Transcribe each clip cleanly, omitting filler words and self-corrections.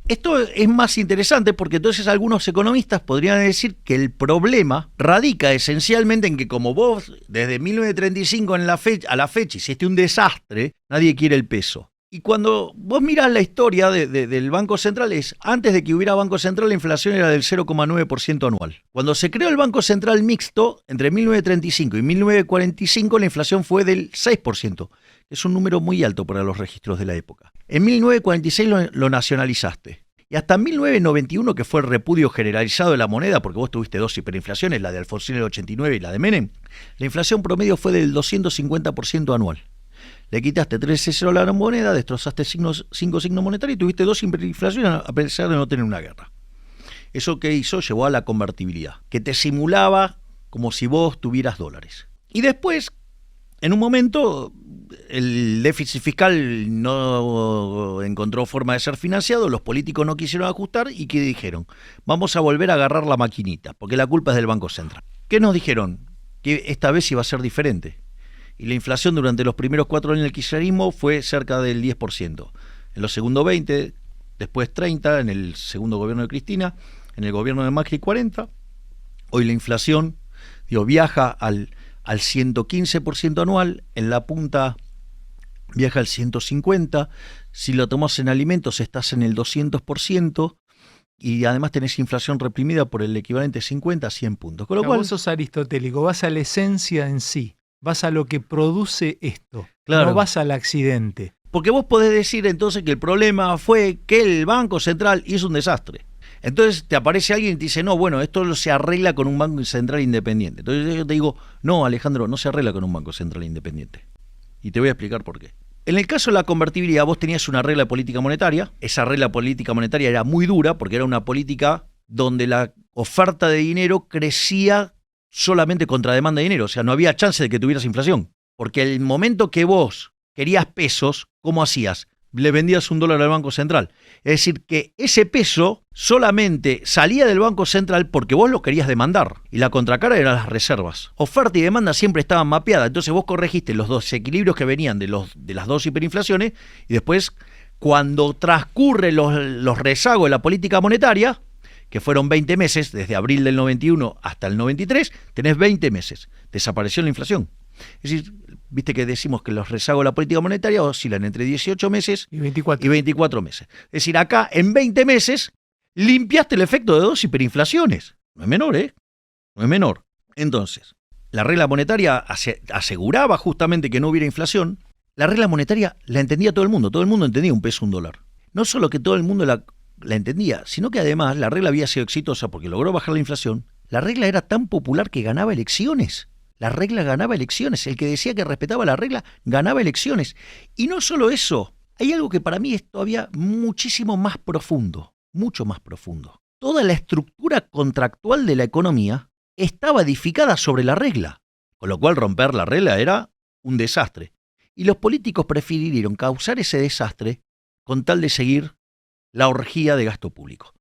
Esto es más interesante porque entonces algunos economistas podrían decir que el problema radica esencialmente en que como vos desde 1935 a la fecha hiciste un desastre, nadie quiere el peso. Y cuando vos mirás la historia del Banco Central, antes de que hubiera Banco Central, la inflación era del 0,9% anual. Cuando se creó el Banco Central mixto, entre 1935 y 1945, la inflación fue del 6%. Es un número muy alto para los registros de la época. En 1946 lo nacionalizaste. Y hasta 1991, que fue el repudio generalizado de la moneda, porque vos tuviste dos hiperinflaciones, la de Alfonsín en el 89 y la de Menem, la inflación promedio fue del 250% anual. Le quitaste 13 a la moneda, destrozaste 5 signos monetarios y tuviste dos hiperinflaciones a pesar de no tener una guerra. ¿Eso qué hizo? Llevó a la convertibilidad, que te simulaba como si vos tuvieras dólares. Y después, en un momento, el déficit fiscal no encontró forma de ser financiado, los políticos no quisieron ajustar y ¿qué dijeron? Vamos a volver a agarrar la maquinita, porque la culpa es del Banco Central. ¿Qué nos dijeron? Que esta vez iba a ser diferente. Y la inflación durante los primeros 4 años del kirchnerismo fue cerca del 10%. En los segundos 20%, después 30%, en el segundo gobierno de Cristina, en el gobierno de Macri 40%. Hoy la inflación viaja al 115% anual, en la punta viaja al 150%, si lo tomás en alimentos estás en el 200%, y además tenés inflación reprimida por el equivalente 50 a 100 puntos. Con lo cual, vos sos aristotélico, vas a la esencia en sí. Vas a lo que produce esto, claro, no vas al accidente. Porque vos podés decir entonces que el problema fue que el Banco Central hizo un desastre. Entonces te aparece alguien y te dice, no, bueno, esto se arregla con un Banco Central independiente. Entonces yo te digo, no, Alejandro, no se arregla con un Banco Central independiente. Y te voy a explicar por qué. En el caso de la convertibilidad, vos tenías una regla de política monetaria. Esa regla de política monetaria era muy dura porque era una política donde la oferta de dinero crecía solamente contra demanda de dinero, o sea, no había chance de que tuvieras inflación, porque el momento que vos querías pesos, ¿cómo hacías? Le vendías $1 al Banco Central. Es decir, que ese peso solamente salía del Banco Central porque vos lo querías demandar, y la contracara eran las reservas. Oferta y demanda siempre estaban mapeadas, entonces vos corregiste los desequilibrios que venían de las dos hiperinflaciones, y después, cuando transcurren los rezagos de la política monetaria, que fueron 20 meses, desde abril del 91 hasta el 93, tenés 20 meses. Desapareció la inflación. Es decir, viste que decimos que los rezagos de la política monetaria oscilan entre 18 meses y 24 meses. Es decir, acá en 20 meses limpiaste el efecto de dos hiperinflaciones. No es menor, ¿eh? No es menor. Entonces, la regla monetaria aseguraba justamente que no hubiera inflación. La regla monetaria la entendía todo el mundo entendía un peso, $1. No solo que todo el mundo la entendía, sino que además la regla había sido exitosa porque logró bajar la inflación. La regla era tan popular que ganaba elecciones. La regla ganaba elecciones. El que decía que respetaba la regla ganaba elecciones. Y no solo eso, hay algo que para mí es todavía muchísimo más profundo, mucho más profundo. Toda la estructura contractual de la economía estaba edificada sobre la regla, con lo cual romper la regla era un desastre. Y los políticos prefirieron causar ese desastre con tal de seguir la orgía de gasto público.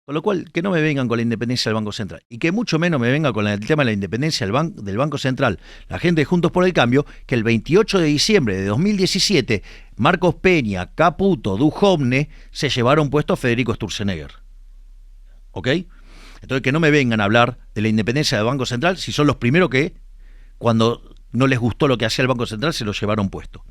Con lo cual, que no me vengan con la independencia del Banco Central y que mucho menos me venga con el tema de la independencia del Banco Central, la gente de Juntos por el Cambio, que el 28 de diciembre de 2017, Marcos Peña, Caputo, Duhovne se llevaron puesto a Federico Sturzenegger. ¿Ok? Entonces, que no me vengan a hablar de la independencia del Banco Central si son los primeros que, cuando no les gustó lo que hacía el Banco Central, se lo llevaron puesto.